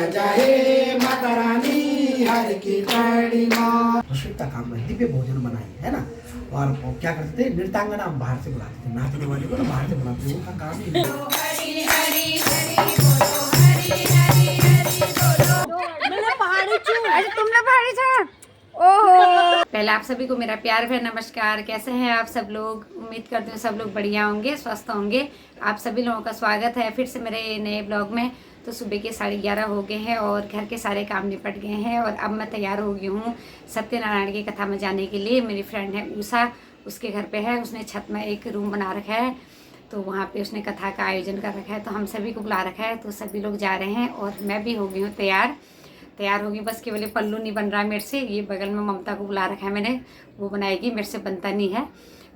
तुमने पहाड़ी छा। ओहो, पहले आप सभी को मेरा प्यार भरा नमस्कार। कैसे हैं आप सब लोग? उम्मीद करती हूँ सब लोग बढ़िया होंगे, स्वस्थ होंगे। आप सभी लोगों का स्वागत है फिर से मेरे नए ब्लॉग में। तो सुबह के 11:30 हो गए हैं और घर के सारे काम निपट गए हैं और अब मैं तैयार हो गई हूँ सत्यनारायण की कथा में जाने के लिए। मेरी फ्रेंड है उषा, उसके घर पे है, उसने छत में एक रूम बना रखा है, तो वहाँ पे उसने कथा का आयोजन कर रखा है, तो हम सभी को बुला रखा है, तो सभी लोग जा रहे हैं और मैं भी हो गई हूँ तैयार होगी। बस केवल पल्लू नहीं बन रहा मेरे से। ये बगल में ममता को बुला रखा है मैंने, वो बनाएगी, मेरे से बनता नहीं है।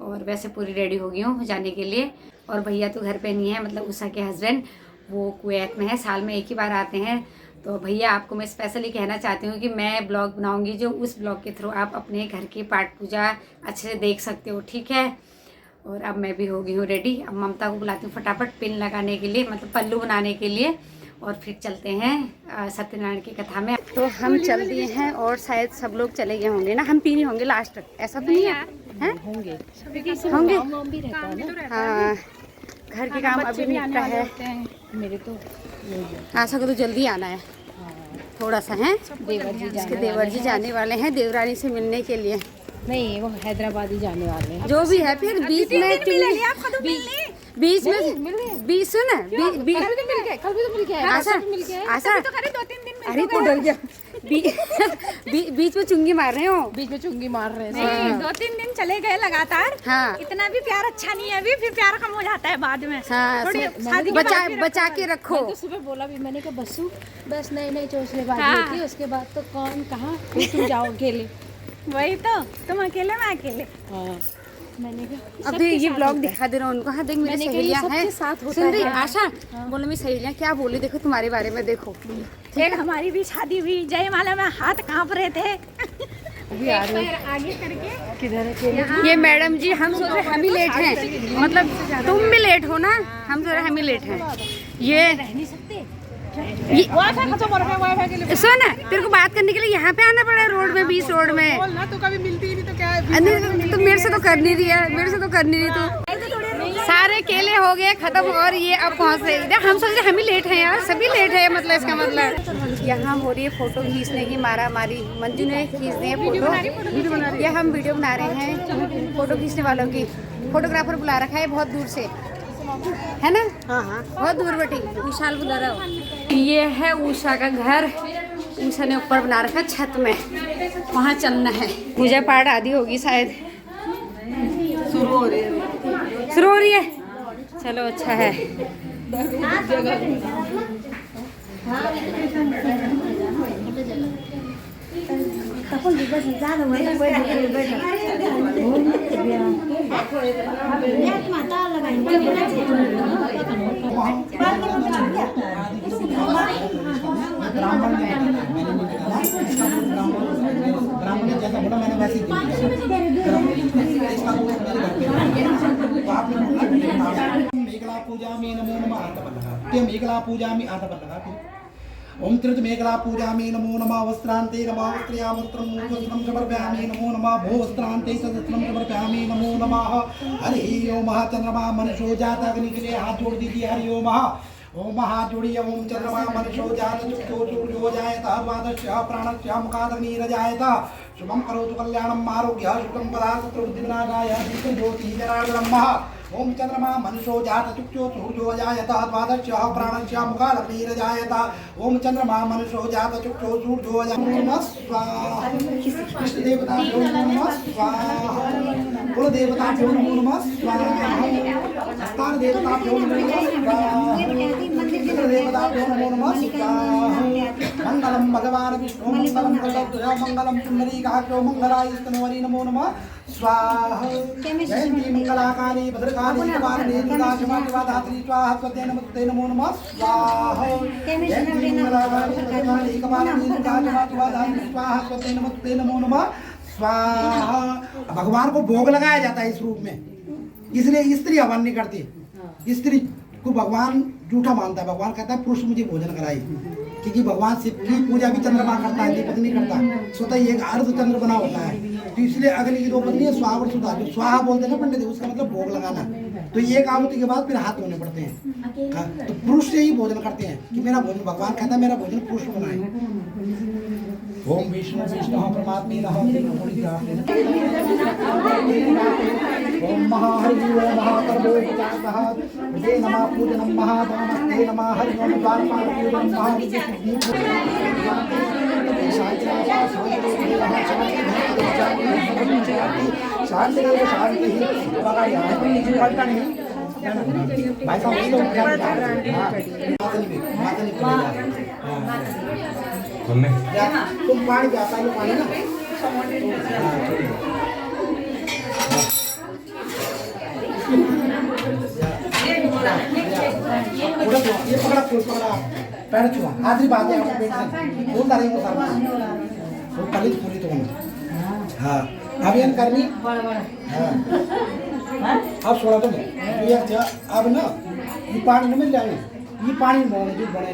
और वैसे पूरी रेडी हो गई हूँ जाने के लिए। और भैया तो घर पे नहीं है, मतलब उषा के हस्बैंड, वो कुवैत में है, साल में एक ही बार आते हैं। तो भैया आपको मैं स्पेशली कहना चाहती हूँ कि मैं ब्लॉग बनाऊँगी जो उस ब्लॉग के थ्रू आप अपने घर की पाठ पूजा अच्छे से देख सकते हो, ठीक है। और अब मैं भी हो गई हूँ रेडी। अब ममता को बुलाती हूँ फटाफट पिन लगाने के लिए, मतलब पल्लू बनाने के लिए, और फिर चलते हैं सत्यनारायण की कथा में। तो हम चल दिए हैं और शायद सब लोग चले गए होंगे ना, हम 3 ही होंगे लास्ट तक, ऐसा तो नहीं है? होंगे हाँ, घर के काम अभी निपटा है मेरे। तो आशा को तो जल्दी आना है थोड़ा सा, है देवर जी जाने वाले हैं देवरानी से मिलने के लिए। नहीं, वो हैदराबाद ही जाने वाले हैं। जो भी है, फिर बीच में सुन, आशा अरे तो डर गया। बीच में चुंगी मार रहे हो, बीच में चुंगी मार रहे हैं। नहीं, 2-3 दिन चले गए लगातार। हाँ, इतना भी प्यार अच्छा नहीं है अभी, फिर प्यार कम हो जाता है बाद में। हाँ, बचा के रखो। तो सुबह बोला भी मैंने कहा बस्सू बस नई चौसलेबाजी होती है, उसके बाद तो कौन कहाँ तुम जाओ अकेले। वही तो, तुम अकेले मैं अकेले। मैंने कहा अब ये ब्लॉग दिखा दे रहा हूँ उनको। हाँ देख, मेरी सहेलियाँ हैं, सुन रही आशा, बोलो मेरी सहेलियाँ क्या बोली, देखो तुम्हारे बारे में, देखो। एक हमारी भी शादी हुई, जयमाला में हाथ कांप रहे थे। आगे करके किधर ये मैडम जी, हम सोच रहे हम ही लेट हैं, मतलब तुम भी लेट हो ना, हम सोच रहे हम ही लेट हैं। ये रह नहीं सकते। सुन, तेरे को बात करने के लिए यहाँ पे आना पड़ा रोड में, 20 रोड में। तो कभी मिलती ही नहीं तो क्या है? तो मेरे से तो कर नहीं रही है, मेरे से तो कर नहीं रही। तो सारे केले हो गए खत्म और ये अब पहुँच रहे। हम सोच रहे हम ही लेट हैं यार, सभी लेट है, मतलब इसका मतलब। यहाँ हो रही है फोटो खींचने की मारा मारी। मंजू ने खींच दी है फोटो, ये हम वीडियो बना रहे हैं फोटो खींचने वालों की। फोटोग्राफर बुला रखा है बहुत दूर से, है ना? हाँ, बहुत दूर बेटी, उषा बुला रहा हो। ये है उषा का घर, उषा ने ऊपर बना रखा छत में, वहाँ चलना है। पूजा पाठ आदि होगी शायद, शुरू हो रही है। चलो अच्छा है। मेखला पूजा में नमो नमः मेखला पूजा में ओम त्रित मेखला पूजा में नमो नमः वस्त्रांते नमः वस्त्रयामस्त्रं वस्त्रं समर्पयामि नमो नमः भो वस्त्रांते सदस्त्रं समर्पयामि नमो नमः हरि ओम चंद्रमा मनसो जात अग्नि के लिए हाथ जोड़ दीजिए। हरि ओम ओम हाथ जोड़िए। ओम चंद्रमा मनसो जात चक्षुः सूर्यो जायतः द्वादशः प्राणस्य मुखादग्निरजायत शुभं करोतु कल्याणम् आरोग्यः सुखं पदार्थ बुद्धिविनाशाय ज्योतिः जनार्दनम्। ओम चंद्रमा मनसो जात चक्षुः सूर्यो जायतः द्वादशः प्राणस्य मुखादग्निरजायत ओम चंद्रमा मनसो जात चक्षुः सूर्यो जायत स्वाहा। इष्ट देवता नमः स्वाहा, कुल देवता नमो नमः स्वाहा, स्थान देवता नमो स्वाहा, इंद्र देवता नमो नमः स्वाहा। मंगलम भगवान विष्णु मंगलम कल्पतरुः मंगलम पुंडरीकाक्षो मंगलाय नमो नमः स्वाहा। जयंती मंगलाकाली भद्रकाली कपालिनी दुर्गा क्षमा धात्री स्वाहा स्वस्ते नमस्ते नमो नमः स्वाहा। जयंती मंगलाकाली भद्रकाली कपालिनी दुर्गा क्षमा धात्री स्वाहा स्वस्ते नमस्ते नमो नमः स्वाहा। भगवान को भोग लगाया जाता है इस रूप में, इसलिए स्त्री हवन नहीं करती। स्त्री को भगवान झूठा मानता है। भगवान कहता है पुरुष मुझे भोजन कराई। क्योंकि भगवान शिव की पूजा भी चंद्रमा करता है, दीपक नहीं करता। स्वतः ही एक अर्ध चंद्र बना होता है। तो इसलिए अग्नि की 2 पत्नी है, स्वाहा और सुधा। जो स्वाहा बोलते हैं ना पंडित, उसका मतलब भोग लगाना। तो एक आहुति के बाद फिर हाथ धोने पड़ते हैं। तो पुरुष से ही भोजन करते हैं कि मेरा भोजन, भगवान कहता है मेरा भोजन पुरुष बनाए। ओम विष्णु विष्णु परमात्मे नमः। ओम महाहरि ओम महाकर्मो विचारः विजय नमः पूजनम महादानस्ते नमः हरि ओम द्वारपालके नमः शांति भाई साहब तुम पानी पियाता है, पानी ना ये पकड़ा पैर छुआ आखिरी बात है आपको पेट से बोल रही हूँ सर वो पलित पूरी तो हाँ अभियान करनी हाँ अब सोड़ा तो नहीं ये अच्छा अब ना ये पानी नहीं मिल जाए ये पानी बने जो बने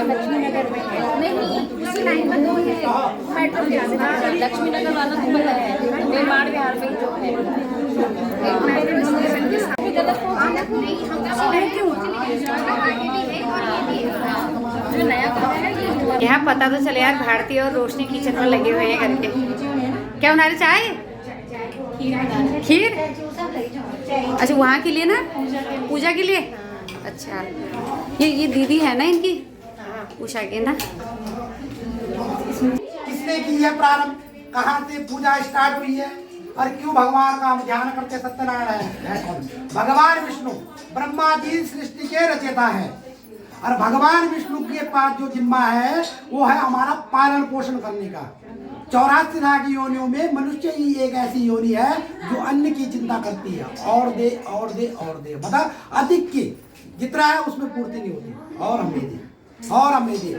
लक्ष्मी नगर में नहीं, उसी लाइन में 2 है मेट्रो के। लक्ष्मी नगर वाला तो पता है, निर्माण विहार में जो है एक मेट्रो स्टेशन के सामने गलत नहीं, हम उसी लाइन के आगे भी है और ये भी है जो नया काम है। यहाँ पता तो चले यार, भारती और रोशनी किचन में लगे हुए हैं करके। क्या बना रहे? चाय खीर? अच्छा वहाँ के लिए ना, पूजा के लिए। अच्छा ये दीदी है ना इनकी उषा के ना। किसने की है प्रारंभ, कहाँ से पूजा स्टार्ट हुई है और क्यों भगवान का हम ध्यान करते सत्यनारायण है कौन? भगवान विष्णु ब्रह्मा जी सृष्टि के रचयिता है और भगवान विष्णु के पास जो जिम्मा है वो है हमारा पालन पोषण करने का। 84 लाख योनियों में मनुष्य ही एक ऐसी योनि है जो अन्न की चिंता करती है, और दे और दे और दे, मतलब अधिक की जितना है उसमें पूर्ति नहीं होती, और हमें दे और हमें दे।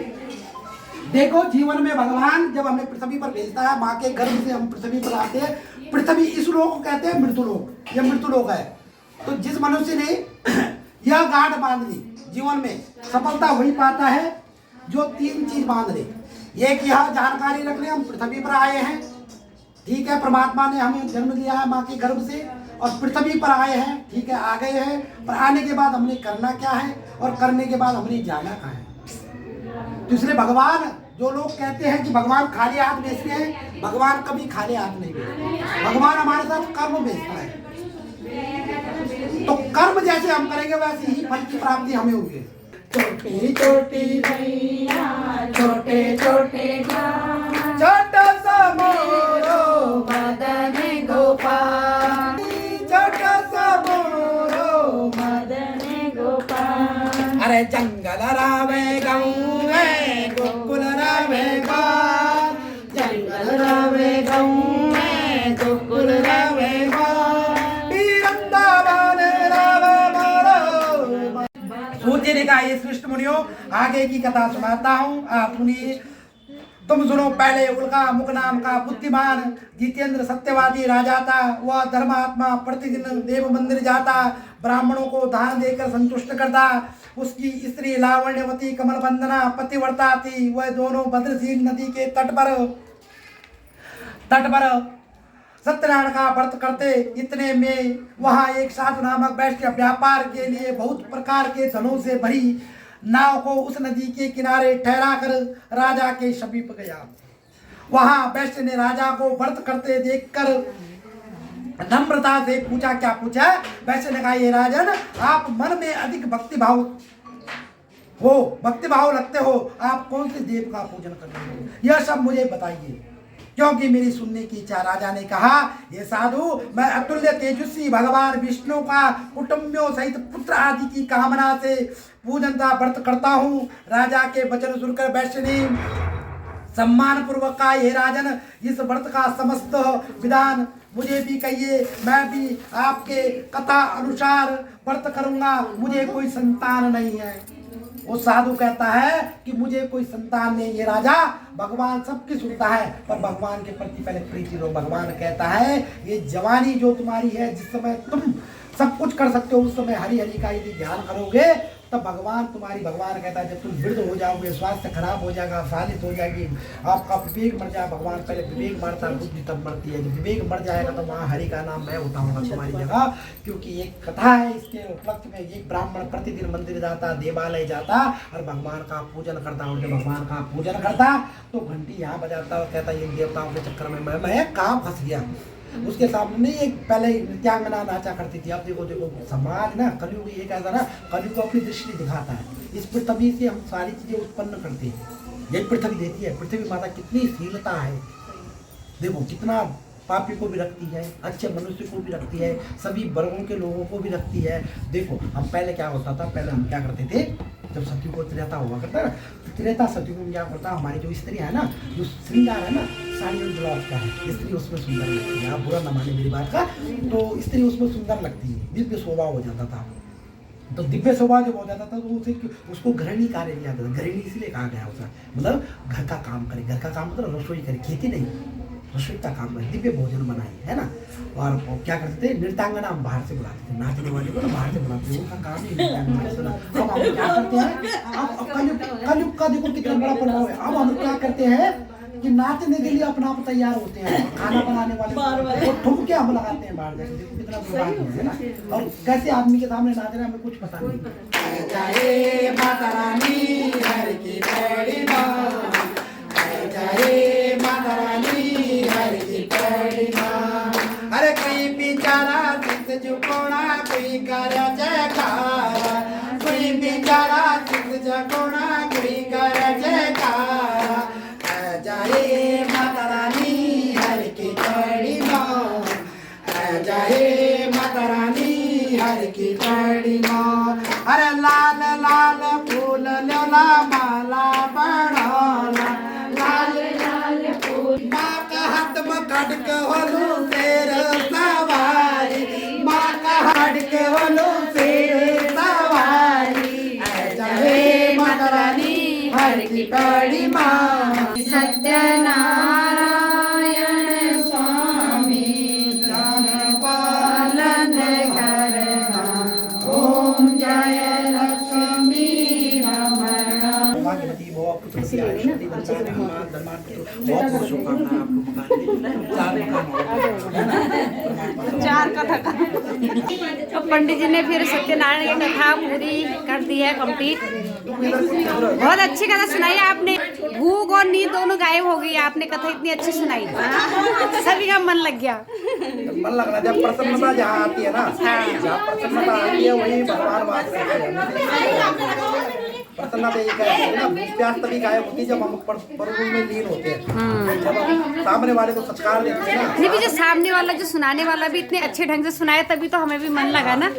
देखो जीवन में भगवान जब हमें पृथ्वी पर भेजता है, माँ के गर्भ से हम पृथ्वी पर आते हैं। पृथ्वी इस लोक को कहते हैं मृत्युलोक, यह मृत्युलोक है। तो जिस मनुष्य ने यह गांठ बांध ली जीवन में, सफलता वही पाता है जो 3 चीज बांध ले। एक यह जानकारी रख ले हम पृथ्वी पर आए हैं, ठीक है, परमात्मा ने हमें जन्म दिया है माँ के गर्भ से और पृथ्वी पर आए हैं, ठीक है, आ गए हैं। पर आने के बाद हमने करना क्या है और करने के बाद हमने जाना कहाँ है। दूसरे भगवान, जो लोग कहते हैं कि भगवान खाली हाथ बेचते हैं, भगवान कभी खाली हाथ नहीं बेचते। भगवान हमारे साथ कर्म बेचता है। तो कर्म जैसे हम करेंगे वैसे ही फल की प्राप्ति हमें होगी। छोटी छोटी भैया छोटे छोटे छोटा सा मोरो मदन गोपाल, छोटा सा मोरो मदन गोपाल। अरे जंगल रावे गाँव में गोकुल रावे गाँव, जंगल रावे गाँव में गोकुल रावे का। ये श्रेष्ठ मुनियों, आगे की कथा सुनाता हूँ, आप सुनिए। तुम सुनो। पहले उल्का मुख नाम का बुद्धिमान जितेंद्र सत्यवादी राजा था। वह धर्मात्मा, प्रतिदिन देव मंदिर जाता, ब्राह्मणों को दान देकर संतुष्ट करता। उसकी स्त्री लावण्यवती कमल बंदना पतिव्रता थी। वह दोनों भद्रशील नदी के तट पर सत्यनारायण का व्रत करते। इतने में वहाँ एक साधु नामक वैश्य व्यापार के लिए बहुत प्रकार के धनों से भरी नाव को उस नदी के किनारे ठहरा कर राजा के समीप गया। वहाँ वैश्य ने राजा को व्रत करते देखकर नम्रता से पूछा। क्या पूछा? वैश्य ने कहा, ये राजन, आप मन में अधिक भक्तिभाव रखते हो, आप कौन से देव का पूजन करते हो, यह सब मुझे बताइए, क्योंकि मेरी सुनने की इच्छा। राजा ने कहा, ये साधु, मैं अतुल्य तेजस्वी भगवान विष्णु का कुटुंबियों सहित पुत्र आदि की कामना से पूजन का व्रत करता हूँ। राजा के वचन सुनकर वैश्य ने सम्मान पूर्वक का हे राजन इस व्रत का समस्त विधान मुझे भी कहिए, मैं भी आपके कथा अनुसार व्रत करूंगा। मुझे कोई संतान नहीं है। वो साधु कहता है कि मुझे कोई संतान नहीं। ये राजा भगवान सबकी सुनता है, पर भगवान के प्रति पहले प्रीति लो। भगवान कहता है ये जवानी जो तुम्हारी है, जिस समय तुम सब कुछ कर सकते हो, उस समय हरि हरि का यदि ध्यान करोगे तब भगवान कहता है जब तुम वृद्ध हो जाओगे, स्वास्थ्य खराब हो जाएगा, फालित हो जाएगी, आपका विवेक मर जाए। भगवान पहले विवेक मरता है, बुद्धि तब मरती है। जब विवेक मर जाएगा तो वहाँ हरि का नाम मैं उठाऊंगा तुम्हारी जगह। क्योंकि एक कथा है इसके उपलक्ष्य में, एक ब्राह्मण प्रतिदिन मंदिर जाता, देवालय जाता और भगवान का पूजन करता। और जब भगवान का पूजन करता तो घंटी यहाँ बजाता और कहता ये देवताओं के चक्कर में मैं काम फंस गया। उसके सामने एक पहले नृत्यांगना नाचा करती थी। अब देखो समाज ना, कलयुग एक ऐसा ना, कलयुग अपनी दृष्टि दिखाता है। इस पृथ्वी से हम सारी चीजें उत्पन्न करते हैं, ये पृथ्वी देती है। पृथ्वी माता कितनी शीलता है, देखो कितना पापी को भी रखती है, अच्छे मनुष्य को भी रखती है, सभी वर्गों के लोगों को भी रखती है। देखो हम पहले क्या होता था, पहले हम क्या करते थे, जब सती को त्रेता हुआ करता है, त्रेता सती को क्या करता, हमारी जो स्त्री है ना, जो श्रृंगार है ना, साड़ी और ब्लाउज का है, स्त्री उसमें सुंदर लगती है। आप बुरा न माने मेरी बात का, तो स्त्री उसमें सुंदर लगती है, दिव्य शोभा हो जाता था। तो दिव्य शोभा जब हो जाता था तो उसको गृहिणी कार्य दिया जाता था। गृहिणी इसलिए कहा गया उसका, मतलब घर का काम करे। घर का काम मतलब रसोई करे, खेती नहीं, रसोई का काम करे, दिव्य भोजन बनाए, है ना। और क्या करते थे, नृत्यांगना हम बाहर से बुलाते थे, नाचने वाले को ना बाहर से बुलाते थे, उनका काम ही नृत्यांगना। अब हम क्या करते हैं, अब कलयुग का देखो कितना बड़ा प्रभाव है। अब हम क्या करते हैं कि नाचने के लिए अपना आप तैयार होते हैं, खाना बनाने वाले वो ठुक के हम लगाते हैं बाहर जाके, देखो कितना बुरा है ना। और कैसे आदमी के सामने नाच रहे हैं हमें कुछ पता नहीं। जय माता रानी हर की बड़ी माँ, जय माता रानी हर की बड़ी माँ। अरे कोई बेचारा सिर झुकाना, कोई कर जयकारा, कोई बेचारा सिर झुकाना, कोई कर जयकारा। जय माता रानी हर की बड़ी माँ, जय माता रानी हर की बड़ी माँ। अरे लाल लाल फूल लोला माला बढ़ाना, लाल लाल फूल माँ का हाथ में खड़क होलू शेर सवारी, माँ का खड़क होलू शेर सवारी। जय माता रानी हर की बड़ी माँ। सत्यनारायण स्वामी ज्ञान पालन करना, ओम जय लक्ष्मी रमणा। भाग्यवती भव पुत्र से आयुष्मती धनवान हनुमान धनवान पुत्र। बहुत शुभकामनाएं आपको। चार कथा का तो पंडित जी ने फिर सत्यनारायण की कथा पूरी कर दी है कंप्लीट। बहुत अच्छी कथा सुनाई आपने, भूख और नींद दोनों गायब हो गई। आपने कथा इतनी अच्छी सुनाई, सभी का मन लग गया। मन लगना, जब प्रसन्नता जहाँ आती है ना, जहाँ प्रसन्नता आती है वही भगवान वास रहते हैं। प्रसन्नता यही कहते हैं ना, प्यास तभी गायब होती है जब हम परम में लीन होते हैं, जब हम सामने वाले को सत्कार देते हैं ना। नहीं भी जो सामने वाला जो सुनाने वाला भी इतने अच्छे ढंग से सुनाया, तभी तो हमें भी मन लगा ना।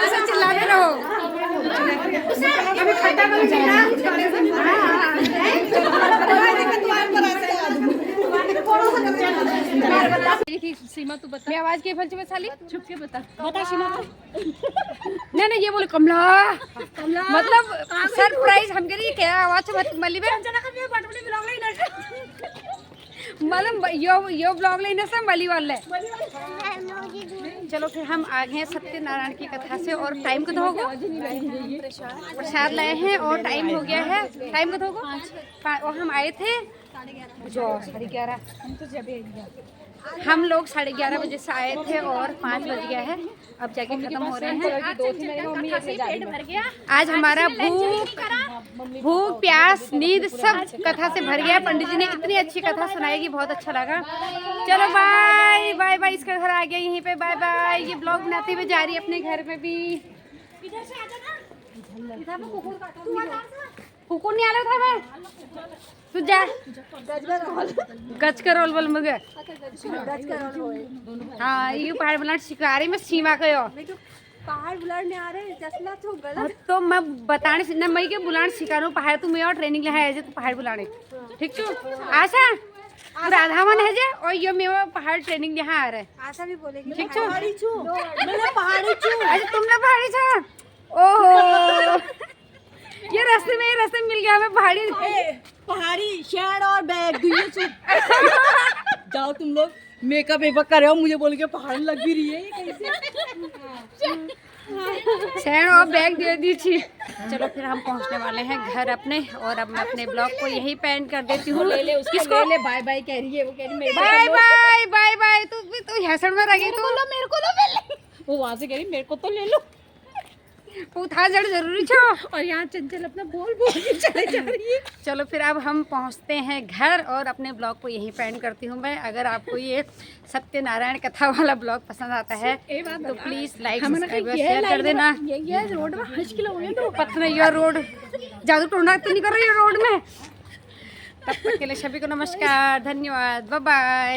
उषा चिल्लाते रहो। अभी खट्टा बन सीमा तू बता, आवाज के फल में साली छुप के बता सीमा। नहीं ये बोले कमला मतलब सरप्राइज हम कह रही क्या आवाज से मली में मतलब यो ब्लॉग लेने से मली वाले। चलो फिर हम आ गए हैं सत्यनारायण की कथा से और टाइम कतो होगा, प्रसाद लाए हैं और टाइम हो गया है। टाइम कतो होगा और हम आए थे जो 11:30, हम लोग 11:30 बजे से आए थे और 5 बज गया है, अब जाके खत्म हो रहे हैं। आज हमारा भूख प्यास नींद सब कथा से भर गया। पंडित जी ने इतनी अच्छी कथा सुनाई कि बहुत अच्छा लगा। चलो बाय बाय बाय, इसका घर आ गया यहीं पे, बाय बाय। ये ब्लॉग बनाते हुए जा रही है अपने घर में भी। कुकुर नहीं आ रहा था मैं, तू जा गच कर रोल बोल मुझे। हाँ ये पहाड़ बुलाने सिखा रही मैं सीमा को पहाड़ बुलाने आ रहे जसला तो गलत। तो मैं बताने न मैं के बुलाने सिखा रहा हूँ पहाड़, तू मैं और ट्रेनिंग लिया है तो पहाड़ बुलाने ठीक छो। आशा तू राधावन है जे और ये मैं पहाड़ ट्रेनिंग यहाँ आ रहा है। आशा भी बोलेगी ठीक छो पहाड़ी छू, मैं पहाड़ी छू। अच्छा तुम ना पहाड़ी छो। ओहो ये रास्ते में मिल गया हमें पहाड़ी शर्ट और बैग दुनिया छू। जाओ तुम लोग मेकअप वेकअप कर रहे हो, मुझे बोल के पहाड़ लग भी रही है ये कैसे। सैन और बैग दे दी थी। चलो फिर हम पहुंचने वाले हैं घर अपने और अब मैं अपने ब्लॉग को यहीं पेंड कर देती हूँ। किसको ले बाय बाय कह रही है, वो कह रही मेरे बाय बाय बाय बाय। तू हसन में रही तू मेरे को तो ले, वो वहाँ से कह रही मेरे को तो ले लो। उठा जड़ जरूरी छो और यहाँ चंचल अपना बोल के चले जा रही है। चलो फिर अब हम पहुंचते हैं घर और अपने ब्लॉग को यहीं पेंड करती हूँ मैं। अगर आपको ये सत्यनारायण कथा वाला ब्लॉग पसंद आता है तो प्लीज लाइक सब्सक्राइब और शेयर कर देना। ये रोड में 5 किलो हो पता नहीं यार रोड जादू टोना तो नहीं कर रही है रोड में। तब तक के लिए सभी को नमस्कार, धन्यवाद, बाय बाय।